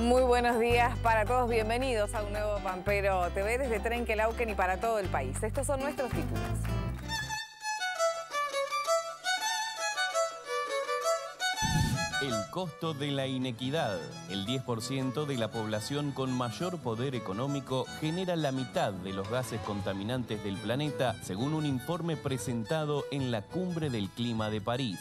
Muy buenos días para todos, bienvenidos a un nuevo Pampero TV desde Trenquelauquen y para todo el país. Estos son nuestros títulos. El costo de la inequidad. El 10% de la población con mayor poder económico genera la mitad de los gases contaminantes del planeta, según un informe presentado en la Cumbre del Clima de París.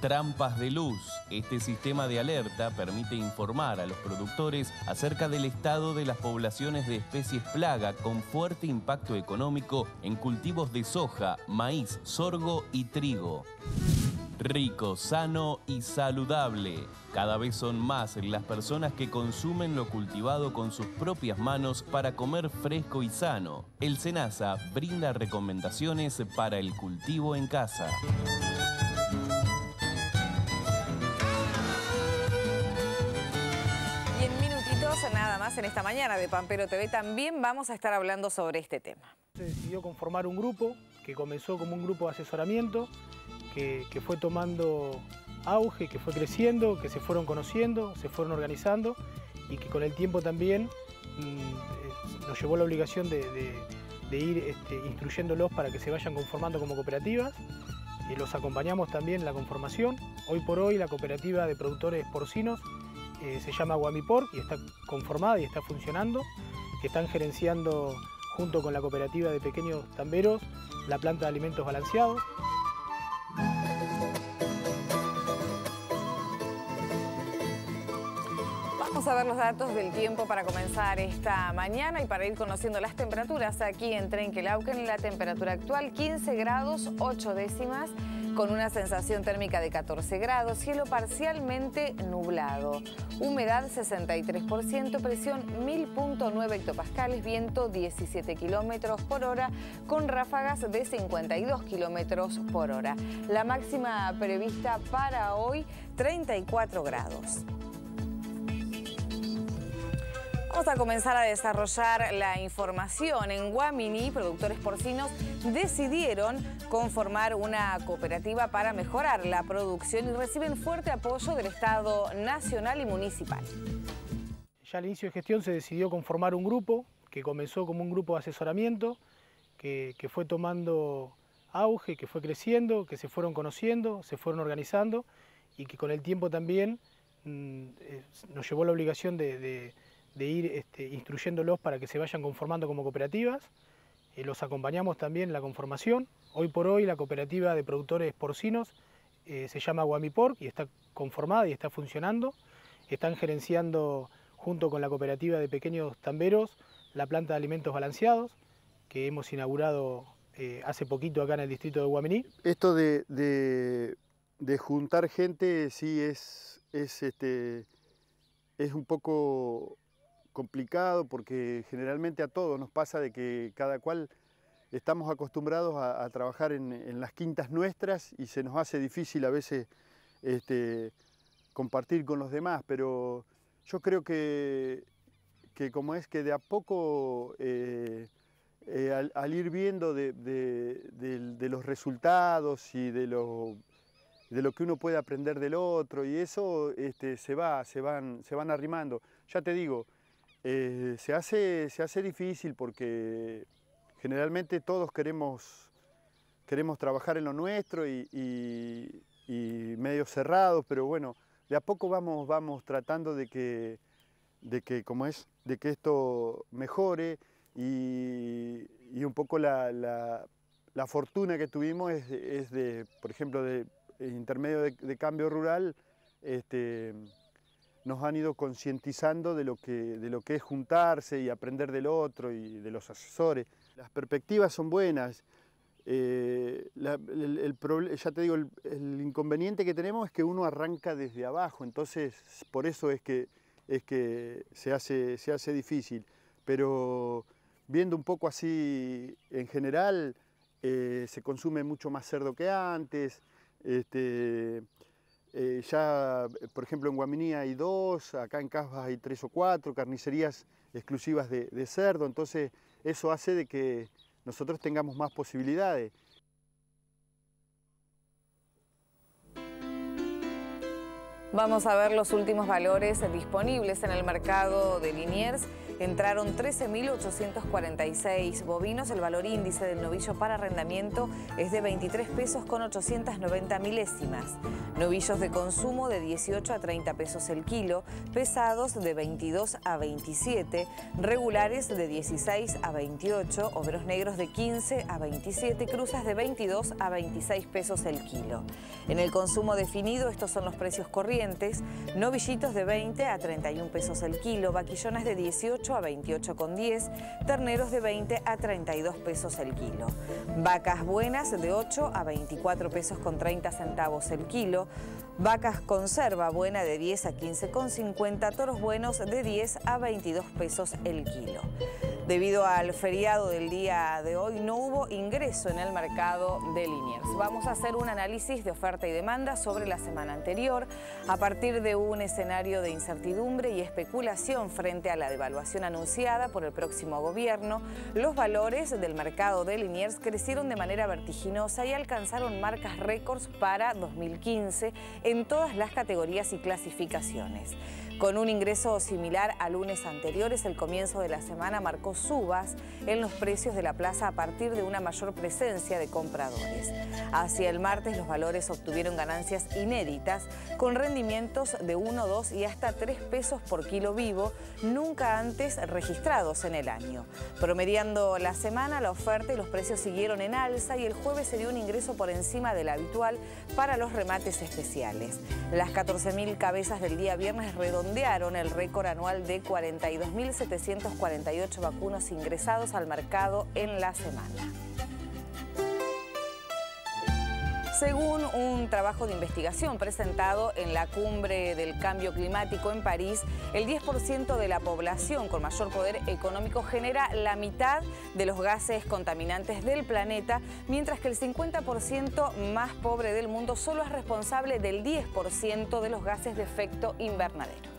Trampas de luz. Este sistema de alerta permite informar a los productores acerca del estado de las poblaciones de especies plaga con fuerte impacto económico en cultivos de soja, maíz, sorgo y trigo. Rico, sano y saludable. Cada vez son más las personas que consumen lo cultivado con sus propias manos para comer fresco y sano. El SENASA brinda recomendaciones para el cultivo en casa. Y en minutitos, nada más en esta mañana de Pampero TV, también vamos a estar hablando sobre este tema. Se decidió conformar un grupo que comenzó como un grupo de asesoramiento, que fue tomando auge, que fue creciendo, que se fueron conociendo, se fueron organizando y que con el tiempo también nos llevó la obligación de ir instruyéndolos para que se vayan conformando como cooperativas. Y los acompañamos también en la conformación. Hoy por hoy la cooperativa de productores porcinos se llama Guamiporc y está conformada y está funcionando. Están gerenciando junto con la cooperativa de pequeños tamberos la planta de alimentos balanceados. Vamos a ver los datos del tiempo para comenzar esta mañana y para ir conociendo las temperaturas aquí en Trenquelauquen. La temperatura actual 15 grados 8 décimas con una sensación térmica de 14 grados, cielo parcialmente nublado, humedad 63%, presión 1000.9 hectopascales, viento 17 kilómetros por hora con ráfagas de 52 kilómetros por hora. La máxima prevista para hoy 34 grados. Vamos a comenzar a desarrollar la información. En Guaminí, productores porcinos decidieron conformar una cooperativa para mejorar la producción y reciben fuerte apoyo del Estado nacional y municipal. Ya al inicio de gestión se decidió conformar un grupo que comenzó como un grupo de asesoramiento, que fue tomando auge, que fue creciendo, que se fueron conociendo, se fueron organizando y que con el tiempo también nos llevó la obligación de ir instruyéndolos para que se vayan conformando como cooperativas. Los acompañamos también en la conformación. Hoy por hoy la cooperativa de productores porcinos se llama Guamiporc y está conformada y está funcionando. Están gerenciando junto con la cooperativa de pequeños tamberos la planta de alimentos balanceados que hemos inaugurado hace poquito acá en el distrito de Guaminí. Esto de juntar gente sí es un poco complicado porque generalmente a todos nos pasa de que cada cual estamos acostumbrados a trabajar en las quintas nuestras y se nos hace difícil a veces compartir con los demás, pero yo creo que como es que de a poco al ir viendo de los resultados y de lo que uno puede aprender del otro y eso se van arrimando. Ya te digo, se hace difícil porque generalmente todos queremos trabajar en lo nuestro y medio cerrados, pero bueno, de a poco vamos tratando de que esto mejore y un poco la fortuna que tuvimos es de, por ejemplo, de intermedio de cambio rural, nos han ido concientizando de lo que es juntarse y aprender del otro y de los asesores. Las perspectivas son buenas. Ya te digo, el inconveniente que tenemos es que uno arranca desde abajo, entonces por eso es que se hace difícil. Pero viendo un poco así en general, se consume mucho más cerdo que antes. Ya, por ejemplo, en Guaminí hay 2, acá en Casbas hay 3 o 4 carnicerías exclusivas de cerdo, entonces eso hace de que nosotros tengamos más posibilidades. Vamos a ver los últimos valores disponibles en el mercado de Liniers. Entraron 13.846 bovinos. El valor índice del novillo para arrendamiento es de 23 pesos con 890 milésimas. Novillos de consumo de 18 a 30 pesos el kilo. Pesados de 22 a 27. Regulares de 16 a 28. Overos negros de 15 a 27. Cruzas de 22 a 26 pesos el kilo. En el consumo definido, estos son los precios corrientes. Novillitos de 20 a 31 pesos el kilo. Vaquillones de 18 a 28,10, terneros de 20 a 32 pesos el kilo. Vacas buenas de 8 a 24 pesos con 30 centavos el kilo. Vacas conserva buena de 10 a 15,50, toros buenos de 10 a 22 pesos el kilo. Debido al feriado del día de hoy, no hubo ingreso en el mercado de Liniers. Vamos a hacer un análisis de oferta y demanda sobre la semana anterior, a partir de un escenario de incertidumbre y especulación frente a la devaluación anunciada por el próximo gobierno. Los valores del mercado de Liniers crecieron de manera vertiginosa y alcanzaron marcas récords para 2015 en todas las categorías y clasificaciones. Con un ingreso similar a lunes anteriores, el comienzo de la semana marcó subas en los precios de la plaza a partir de una mayor presencia de compradores. Hacia el martes los valores obtuvieron ganancias inéditas con rendimientos de 1, 2 y hasta 3 pesos por kilo vivo, nunca antes registrados en el año. Promediando la semana, la oferta y los precios siguieron en alza y el jueves se dio un ingreso por encima del habitual para los remates especiales. Las 14.000 cabezas del día viernes redondearon el récord anual de 42.748 vacunos ingresados al mercado en la semana. Según un trabajo de investigación presentado en la Cumbre del Cambio Climático en París, el 10% de la población con mayor poder económico genera la mitad de los gases contaminantes del planeta, mientras que el 50% más pobre del mundo solo es responsable del 10% de los gases de efecto invernadero.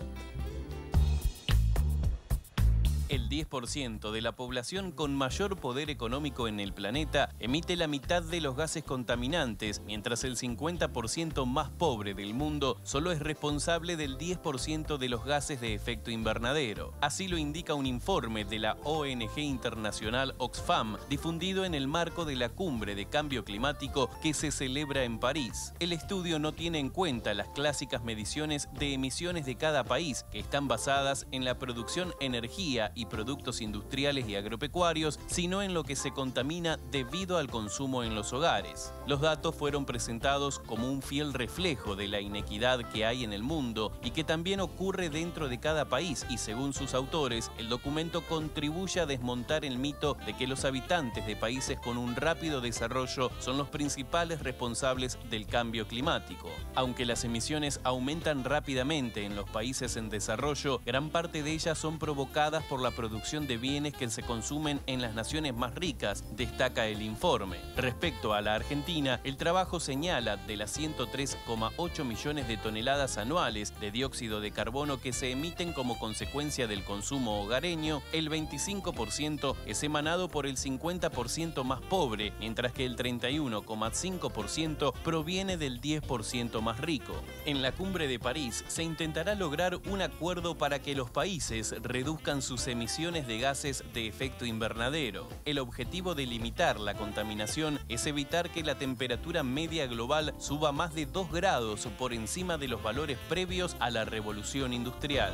El 10% de la población con mayor poder económico en el planeta emite la mitad de los gases contaminantes, mientras el 50% más pobre del mundo solo es responsable del 10% de los gases de efecto invernadero. Así lo indica un informe de la ONG internacional Oxfam, difundido en el marco de la Cumbre de Cambio Climático que se celebra en París. El estudio no tiene en cuenta las clásicas mediciones de emisiones de cada país, que están basadas en la producción de energía y productos industriales y agropecuarios, sino en lo que se contamina debido al consumo en los hogares. Los datos fueron presentados como un fiel reflejo de la inequidad que hay en el mundo y que también ocurre dentro de cada país, y según sus autores, el documento contribuye a desmontar el mito de que los habitantes de países con un rápido desarrollo son los principales responsables del cambio climático. Aunque las emisiones aumentan rápidamente en los países en desarrollo, gran parte de ellas son provocadas por la producción de bienes que se consumen en las naciones más ricas, destaca el informe. Respecto a la Argentina, el trabajo señala de las 103,8 millones de toneladas anuales de dióxido de carbono que se emiten como consecuencia del consumo hogareño, el 25% es emanado por el 50% más pobre, mientras que el 31,5% proviene del 10% más rico. En la Cumbre de París se intentará lograr un acuerdo para que los países reduzcan sus emisiones de gases de efecto invernadero. El objetivo de limitar la contaminación es evitar que la temperatura media global suba más de 2 grados por encima de los valores previos a la revolución industrial.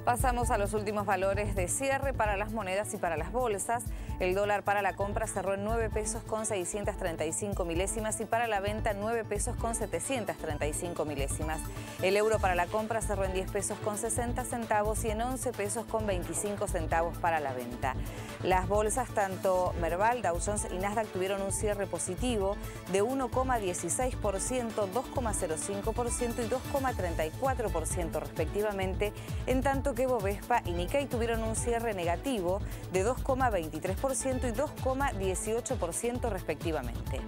Pasamos a los últimos valores de cierre para las monedas y para las bolsas. El dólar para la compra cerró en 9 pesos con 635 milésimas y para la venta 9 pesos con 735 milésimas. El euro para la compra cerró en 10 pesos con 60 centavos y en 11 pesos con 25 centavos para la venta. Las bolsas, tanto Merval, Dow Jones y Nasdaq, tuvieron un cierre positivo de 1,16%, 2,05% y 2,34% respectivamente, en tanto que Bovespa y Nikkei tuvieron un cierre negativo de 2,23% y 2,18% respectivamente.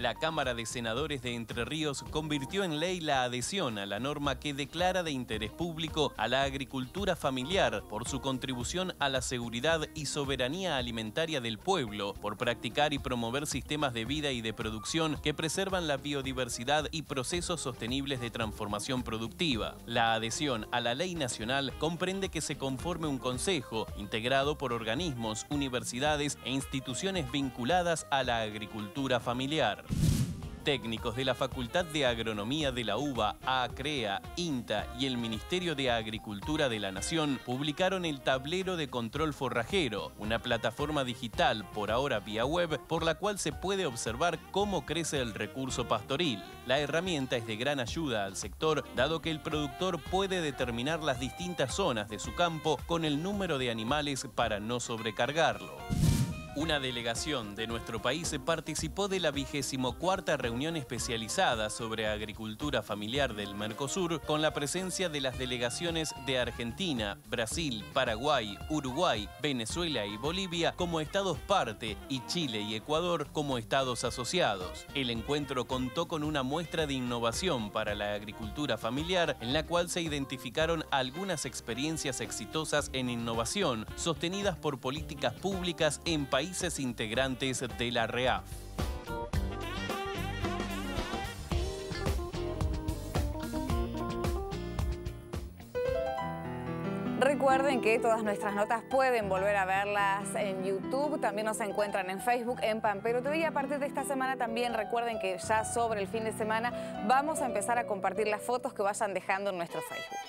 La Cámara de Senadores de Entre Ríos convirtió en ley la adhesión a la norma que declara de interés público a la agricultura familiar por su contribución a la seguridad y soberanía alimentaria del pueblo, por practicar y promover sistemas de vida y de producción que preservan la biodiversidad y procesos sostenibles de transformación productiva. La adhesión a la ley nacional comprende que se conforme un consejo integrado por organismos, universidades e instituciones vinculadas a la agricultura familiar. Técnicos de la Facultad de Agronomía de la UBA, ACREA, INTA y el Ministerio de Agricultura de la Nación publicaron el Tablero de Control Forrajero, una plataforma digital, por ahora vía web, por la cual se puede observar cómo crece el recurso pastoril. La herramienta es de gran ayuda al sector, dado que el productor puede determinar las distintas zonas de su campo con el número de animales para no sobrecargarlo. Una delegación de nuestro país participó de la 24ª reunión especializada sobre agricultura familiar del Mercosur con la presencia de las delegaciones de Argentina, Brasil, Paraguay, Uruguay, Venezuela y Bolivia como estados parte y Chile y Ecuador como estados asociados. El encuentro contó con una muestra de innovación para la agricultura familiar en la cual se identificaron algunas experiencias exitosas en innovación sostenidas por políticas públicas en países integrantes de la REAF. Recuerden que todas nuestras notas pueden volver a verlas en YouTube, también nos encuentran en Facebook, en Pampero TV, y a partir de esta semana también recuerden que ya sobre el fin de semana vamos a empezar a compartir las fotos que vayan dejando en nuestro Facebook.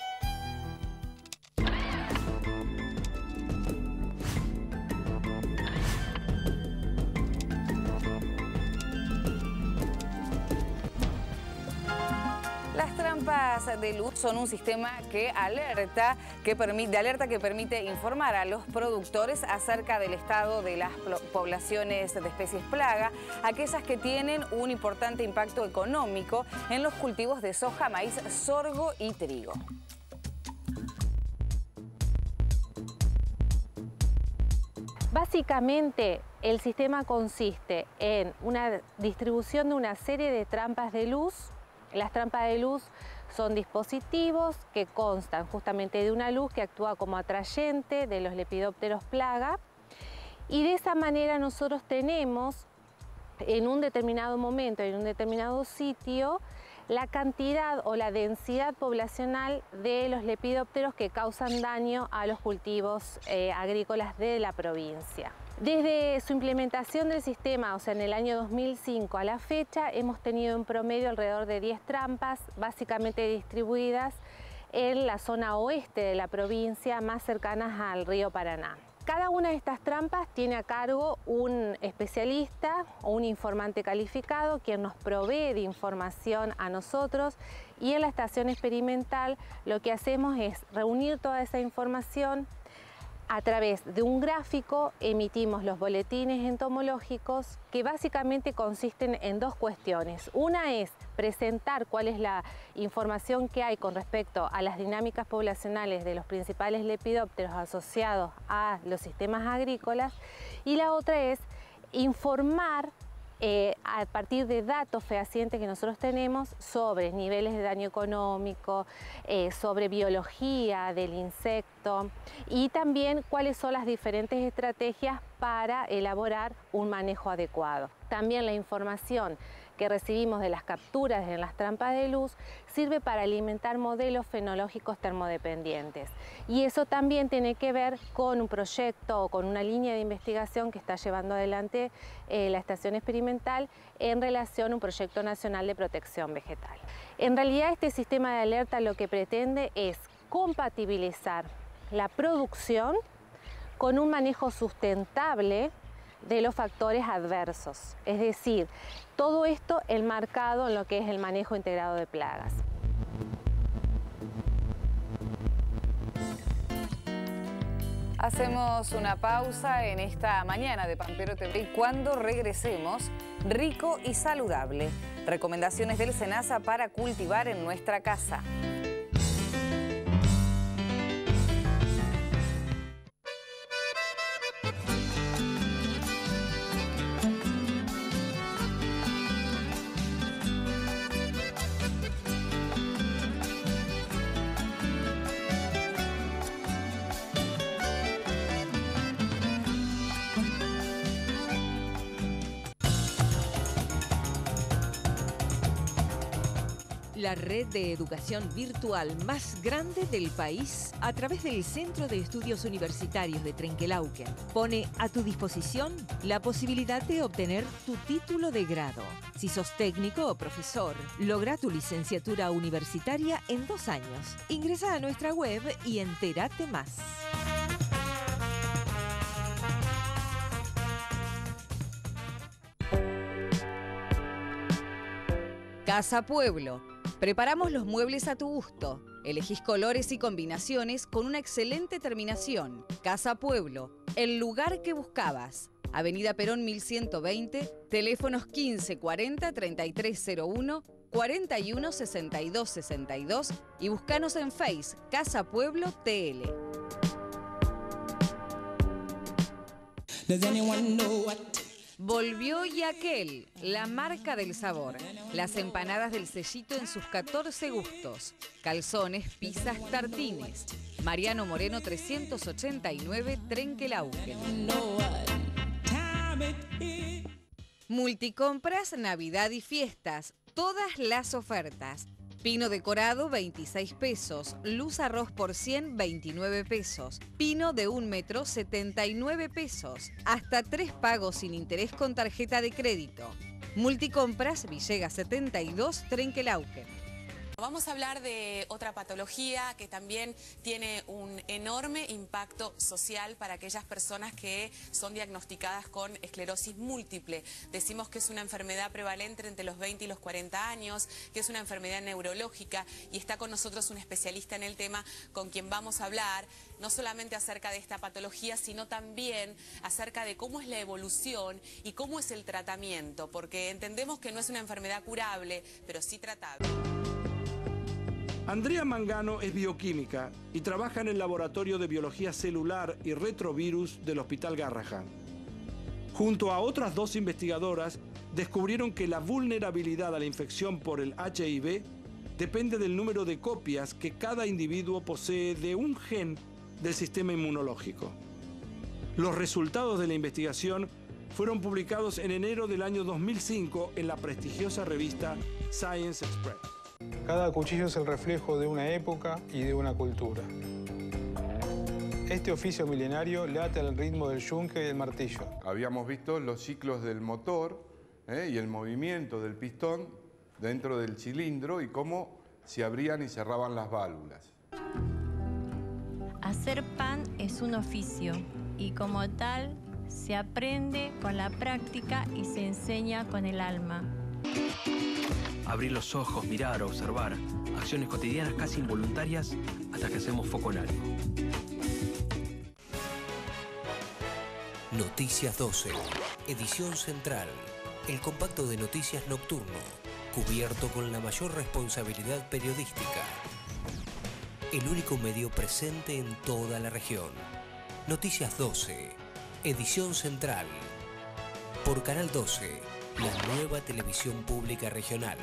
Las trampas de luz son un sistema de alerta que permite informar a los productores acerca del estado de las poblaciones de especies plaga, aquellas que tienen un importante impacto económico en los cultivos de soja, maíz, sorgo y trigo. Básicamente, el sistema consiste en una distribución de una serie de trampas de luz. Las trampas de luz son dispositivos que constan justamente de una luz que actúa como atrayente de los lepidópteros plaga, y de esa manera nosotros tenemos en un determinado momento, en un determinado sitio, la cantidad o la densidad poblacional de los lepidópteros que causan daño a los cultivos agrícolas de la provincia. Desde su implementación del sistema, o sea, en el año 2005 a la fecha, hemos tenido en promedio alrededor de 10 trampas, básicamente distribuidas en la zona oeste de la provincia, más cercanas al río Paraná. Cada una de estas trampas tiene a cargo un especialista o un informante calificado quien nos provee de información a nosotros, y en la estación experimental lo que hacemos es reunir toda esa información. A través de un gráfico emitimos los boletines entomológicos, que básicamente consisten en dos cuestiones. Una es presentar cuál es la información que hay con respecto a las dinámicas poblacionales de los principales lepidópteros asociados a los sistemas agrícolas, y la otra es informar a partir de datos fehacientes que nosotros tenemos sobre niveles de daño económico, sobre biología del insecto, y también cuáles son las diferentes estrategias para elaborar un manejo adecuado. También la información que recibimos de las capturas en las trampas de luz sirve para alimentar modelos fenológicos termodependientes, y eso también tiene que ver con un proyecto o con una línea de investigación que está llevando adelante la estación experimental en relación a un proyecto nacional de protección vegetal. En realidad, este sistema de alerta lo que pretende es compatibilizar la producción con un manejo sustentable de los factores adversos, es decir, todo esto enmarcado en lo que es el manejo integrado de plagas. Hacemos una pausa en esta mañana de Pampero TV, y cuando regresemos, rico y saludable. Recomendaciones del SENASA para cultivar en nuestra casa. la red de educación virtual más grande del país a través del Centro de Estudios Universitarios de Trenquelauquen, pone a tu disposición la posibilidad de obtener tu título de grado. Si sos técnico o profesor, logra tu licenciatura universitaria en 2 años. Ingresa a nuestra web y entérate más. Casa Pueblo. Preparamos los muebles a tu gusto. Elegís colores y combinaciones con una excelente terminación. Casa Pueblo, el lugar que buscabas. Avenida Perón 1120, teléfonos 1540 3301, 41 62 62 y búscanos en Face, Casa Pueblo TL. Volvió Yaquel, la marca del sabor. Las empanadas del Sellito en sus 14 gustos. Calzones, pizzas, tartines. Mariano Moreno 389, Trenquelauquen. Multicompras, Navidad y fiestas. Todas las ofertas. Pino decorado, 26 pesos. Luz arroz por 100, 29 pesos. Pino de 1 metro, 79 pesos. Hasta 3 pagos sin interés con tarjeta de crédito. Multicompras, Villegas 72, Trenquelauquen. Vamos a hablar de otra patología que también tiene un enorme impacto social para aquellas personas que son diagnosticadas con esclerosis múltiple. Decimos que es una enfermedad prevalente entre los 20 y los 40 años, que es una enfermedad neurológica, y está con nosotros un especialista en el tema con quien vamos a hablar no solamente acerca de esta patología, sino también acerca de cómo es la evolución y cómo es el tratamiento, porque entendemos que no es una enfermedad curable, pero sí tratable. Andrea Mangano es bioquímica y trabaja en el Laboratorio de Biología Celular y Retrovirus del Hospital Garrahan. Junto a otras 2 investigadoras, descubrieron que la vulnerabilidad a la infección por el HIV depende del número de copias que cada individuo posee de un gen del sistema inmunológico. Los resultados de la investigación fueron publicados en enero del año 2005 en la prestigiosa revista Science Express. Cada cuchillo es el reflejo de una época y de una cultura. Este oficio milenario late al ritmo del yunque y el martillo. Habíamos visto los ciclos del motor y el movimiento del pistón dentro del cilindro y cómo se abrían y cerraban las válvulas. Hacer pan es un oficio y como tal se aprende con la práctica y se enseña con el alma. Abrir los ojos, mirar, observar. Acciones cotidianas casi involuntarias hasta que hacemos foco en algo. Noticias 12, edición central. El compacto de noticias nocturno, cubierto con la mayor responsabilidad periodística. El único medio presente en toda la región. Noticias 12, edición central. Por Canal 12. La nueva televisión pública regional.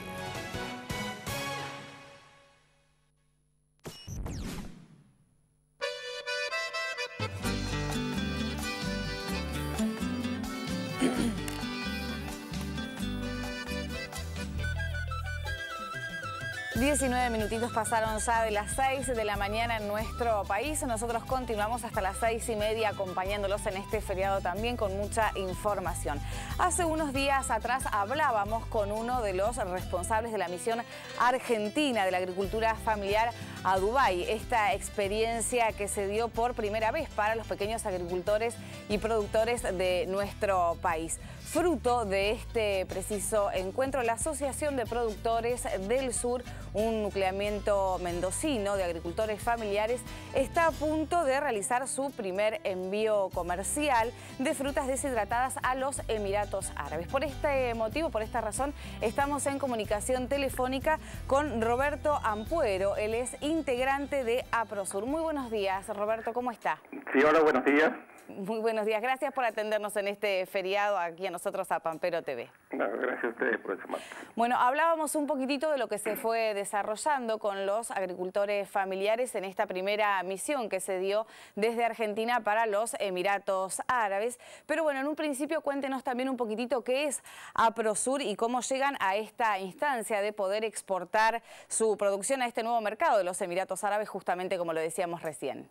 ...19 minutitos pasaron ya de las 6 de la mañana en nuestro país. Nosotros continuamos hasta las 6:30 acompañándolos en este feriado también con mucha información. Hace unos días atrás hablábamos con uno de los responsables de la misión argentina de la agricultura familiar a Dubái. Esta experiencia que se dio por primera vez para los pequeños agricultores y productores de nuestro país. Fruto de este preciso encuentro, la Asociación de Productores del Sur, un nucleamiento mendocino de agricultores familiares, está a punto de realizar su primer envío comercial de frutas deshidratadas a los Emiratos Árabes. Por este motivo, por esta razón, estamos en comunicación telefónica con Roberto Ampuero. Él es integrante de APROSUR. Muy buenos días, Roberto, ¿cómo está? Sí, hola, buenos días. Muy buenos días. Gracias por atendernos en este feriado aquí a nosotros a Pampero TV. No, gracias a ustedes por ese marco. Bueno, hablábamos un poquitito de lo que se fue desarrollando con los agricultores familiares en esta primera misión que se dio desde Argentina para los Emiratos Árabes. Pero bueno, en un principio cuéntenos también un poquitito qué es APROSUR y cómo llegan a esta instancia de poder exportar su producción a este nuevo mercado de los Emiratos Árabes, justamente como lo decíamos recién.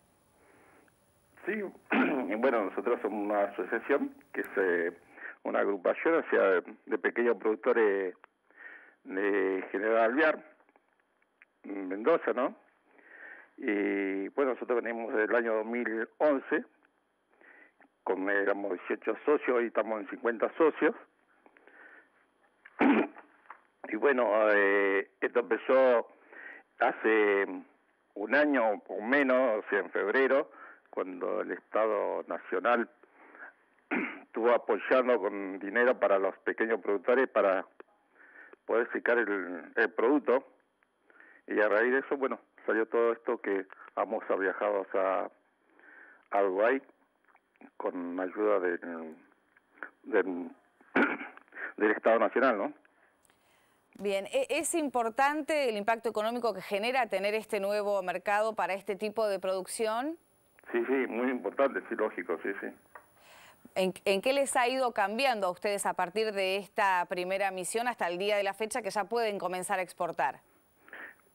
Sí, bueno, nosotros somos una asociación que es una agrupación, o sea, de pequeños productores de General Alvear, Mendoza, ¿no? Y bueno, nosotros venimos del año 2011, éramos 18 socios, hoy estamos en 50 socios. Y bueno, esto empezó hace un año o menos, o sea, en febrero, cuando el Estado Nacional estuvo apoyando con dinero para los pequeños productores para poder secar el producto. Y a raíz de eso, bueno, salió todo esto que vamos a viajar a Dubái con ayuda del Estado Nacional, ¿no? Bien, ¿es importante el impacto económico que genera tener este nuevo mercado para este tipo de producción? Sí, muy importante, sí, lógico, sí. ¿En qué les ha ido cambiando a ustedes a partir de esta primera misión hasta el día de la fecha que ya pueden comenzar a exportar?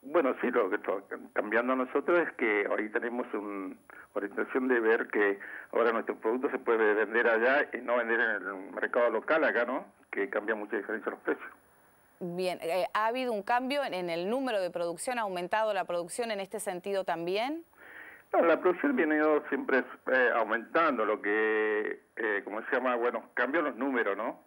Bueno, sí, lo que está cambiando a nosotros es que hoy tenemos una orientación de ver que ahora nuestro producto se puede vender allá y no vender en el mercado local acá, ¿no? Que cambia mucha diferencia los precios. Bien, ¿ha habido un cambio en el número de producción? ¿Ha aumentado la producción en este sentido también? No, la producción viene siempre aumentando, lo que, ¿cómo se llama? Bueno, cambian los números, ¿no?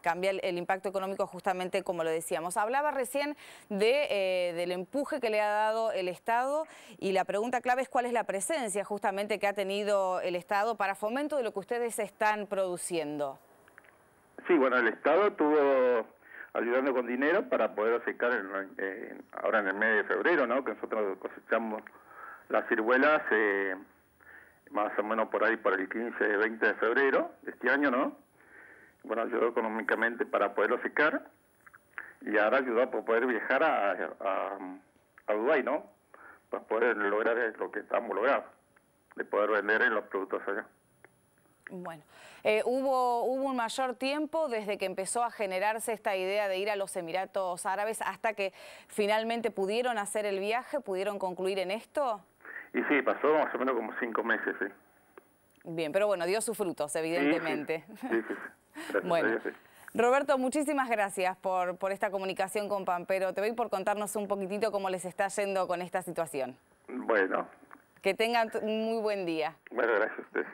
Cambia el impacto económico justamente como lo decíamos. Hablaba recién del empuje que le ha dado el Estado y la pregunta clave es cuál es la presencia justamente que ha tenido el Estado para fomento de lo que ustedes están produciendo. Sí, bueno, el Estado estuvo ayudando con dinero para poder secar ahora en el mes de febrero, ¿no? Que nosotros cosechamos las ciruelas más o menos por ahí, por el 15-20 de febrero de este año, ¿no? Bueno, ayudó económicamente para poderlo secar y ahora ayudó a poder viajar a Dubái, ¿no? Para poder lograr lo que estamos logrando, de poder vender los productos allá. Bueno, hubo un mayor tiempo desde que empezó a generarse esta idea de ir a los Emiratos Árabes hasta que finalmente pudieron hacer el viaje, pudieron concluir en esto. Y sí, pasó más o menos como 5 meses, sí. Bien, pero bueno, dio sus frutos, evidentemente. Sí. Bueno, Roberto, muchísimas gracias por esta comunicación con Pampero TV y por contarnos un poquitito cómo les está yendo con esta situación. Bueno. Que tengan un muy buen día. Bueno, gracias a ustedes.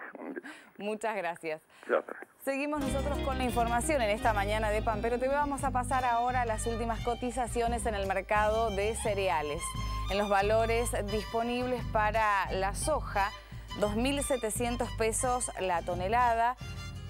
Muchas gracias. Gracias. Seguimos nosotros con la información en esta mañana de Pampero TV. Vamos a pasar ahora a las últimas cotizaciones en el mercado de cereales. En los valores disponibles para la soja, 2.700 pesos la tonelada,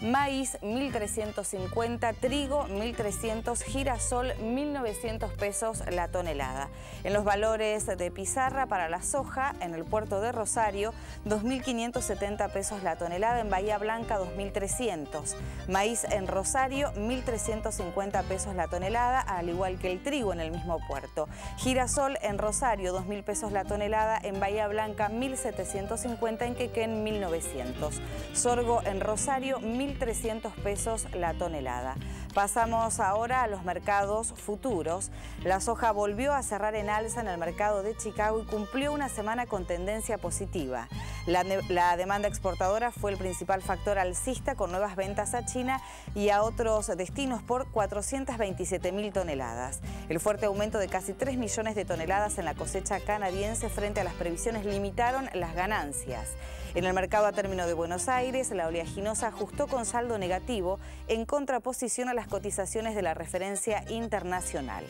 maíz 1.350, trigo 1.300, girasol 1.900 pesos la tonelada. En los valores de pizarra para la soja, en el puerto de Rosario, 2.570 pesos la tonelada, en Bahía Blanca 2.300. Maíz en Rosario, 1.350 pesos la tonelada, al igual que el trigo en el mismo puerto. Girasol en Rosario, 2.000 pesos la tonelada, en Bahía Blanca 1.750, en Quequén 1.900. Sorgo en Rosario, 1.300 pesos la tonelada. Pasamos ahora a los mercados futuros. La soja volvió a cerrar en alza en el mercado de Chicago y cumplió una semana con tendencia positiva. La demanda exportadora fue el principal factor alcista, con nuevas ventas a China y a otros destinos por 427.000 toneladas. El fuerte aumento de casi 3 millones de toneladas en la cosecha canadiense frente a las previsiones limitaron las ganancias. En el mercado a término de Buenos Aires, la oleaginosa ajustó con saldo negativo en contraposición a las cotizaciones de la referencia internacional.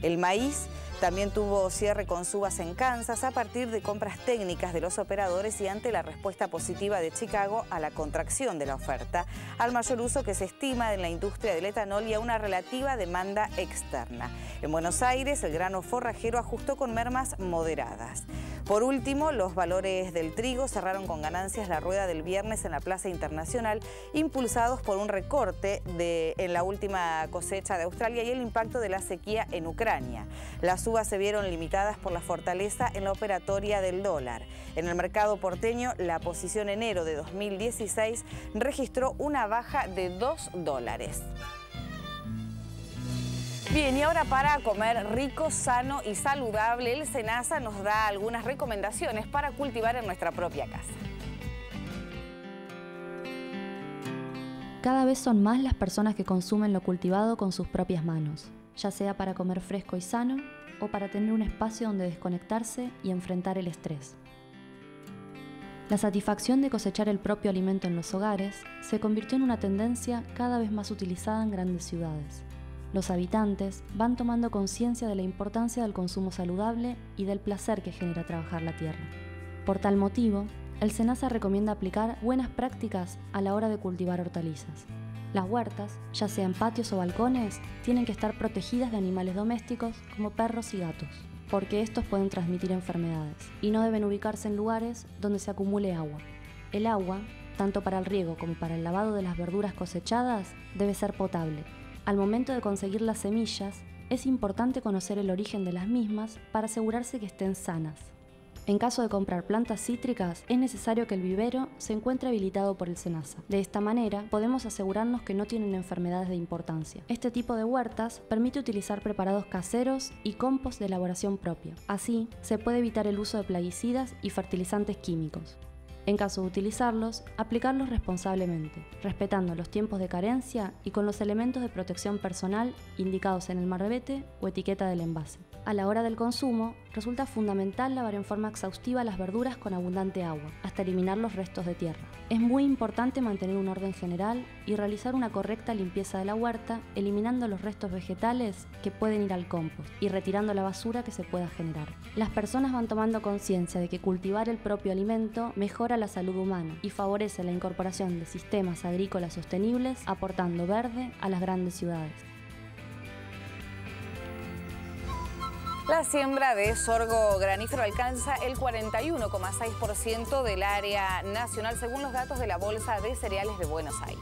El maíz También tuvo cierre con subas en Kansas a partir de compras técnicas de los operadores y ante la respuesta positiva de Chicago a la contracción de la oferta, al mayor uso que se estima en la industria del etanol y a una relativa demanda externa. En Buenos Aires, el grano forrajero ajustó con mermas moderadas. Por último, los valores del trigo cerraron con ganancias la rueda del viernes en la Plaza Internacional, impulsados por un recorte en la última cosecha de Australia y el impacto de la sequía en Ucrania. Las subas se vieron limitadas por la fortaleza en la operatoria del dólar. En el mercado porteño, la posición enero de 2016 registró una baja de $2. Bien, y ahora para comer rico, sano y saludable, el SENASA nos da algunas recomendaciones para cultivar en nuestra propia casa. Cada vez son más las personas que consumen lo cultivado con sus propias manos, ya sea para comer fresco y sano o para tener un espacio donde desconectarse y enfrentar el estrés. La satisfacción de cosechar el propio alimento en los hogares se convirtió en una tendencia cada vez más utilizada en grandes ciudades. Los habitantes van tomando conciencia de la importancia del consumo saludable y del placer que genera trabajar la tierra. Por tal motivo, el SENASA recomienda aplicar buenas prácticas a la hora de cultivar hortalizas. Las huertas, ya sean patios o balcones, tienen que estar protegidas de animales domésticos como perros y gatos, porque estos pueden transmitir enfermedades y no deben ubicarse en lugares donde se acumule agua. El agua, tanto para el riego como para el lavado de las verduras cosechadas, debe ser potable. Al momento de conseguir las semillas, es importante conocer el origen de las mismas para asegurarse que estén sanas. En caso de comprar plantas cítricas, es necesario que el vivero se encuentre habilitado por el SENASA. De esta manera, podemos asegurarnos que no tienen enfermedades de importancia. Este tipo de huertas permite utilizar preparados caseros y compost de elaboración propia. Así, se puede evitar el uso de plaguicidas y fertilizantes químicos. En caso de utilizarlos, aplicarlos responsablemente, respetando los tiempos de carencia y con los elementos de protección personal indicados en el marbete o etiqueta del envase. A la hora del consumo, resulta fundamental lavar en forma exhaustiva las verduras con abundante agua, hasta eliminar los restos de tierra. Es muy importante mantener un orden general y realizar una correcta limpieza de la huerta, eliminando los restos vegetales que pueden ir al compost y retirando la basura que se pueda generar. Las personas van tomando conciencia de que cultivar el propio alimento mejora la salud humana y favorece la incorporación de sistemas agrícolas sostenibles, aportando verde a las grandes ciudades. La siembra de sorgo granífero alcanza el 41,6% del área nacional, según los datos de la Bolsa de Cereales de Buenos Aires.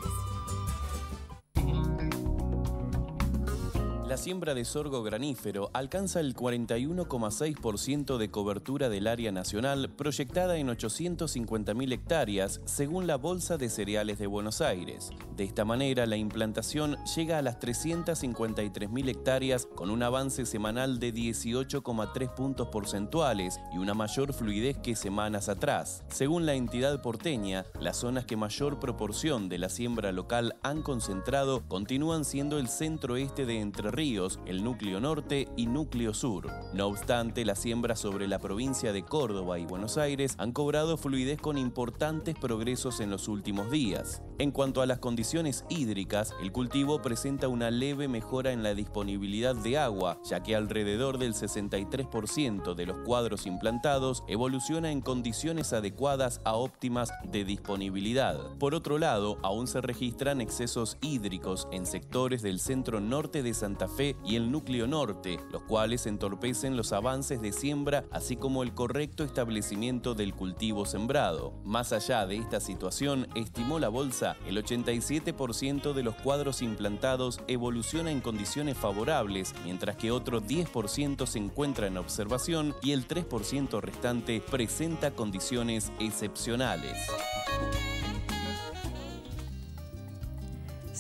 La siembra de sorgo granífero alcanza el 41,6% de cobertura del área nacional, proyectada en 850.000 hectáreas, según la Bolsa de Cereales de Buenos Aires. De esta manera, la implantación llega a las 353.000 hectáreas, con un avance semanal de 18,3 puntos porcentuales y una mayor fluidez que semanas atrás. Según la entidad porteña, las zonas que mayor proporción de la siembra local han concentrado continúan siendo el centro-este de Entre Ríos, el núcleo norte y núcleo sur. No obstante, las siembras sobre la provincia de Córdoba y Buenos Aires han cobrado fluidez con importantes progresos en los últimos días. En cuanto a las condiciones hídricas, el cultivo presenta una leve mejora en la disponibilidad de agua, ya que alrededor del 63% de los cuadros implantados evoluciona en condiciones adecuadas a óptimas de disponibilidad. Por otro lado, aún se registran excesos hídricos en sectores del centro norte de Santa Fe y el núcleo norte, los cuales entorpecen los avances de siembra, así como el correcto establecimiento del cultivo sembrado. Más allá de esta situación, estimó la bolsa, el 87% de los cuadros implantados evoluciona en condiciones favorables, mientras que otro 10% se encuentra en observación y el 3% restante presenta condiciones excepcionales.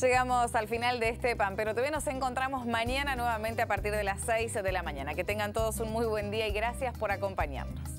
Llegamos al final de este Pampero TV. Nos encontramos mañana nuevamente a partir de las 6 de la mañana. Que tengan todos un muy buen día y gracias por acompañarnos.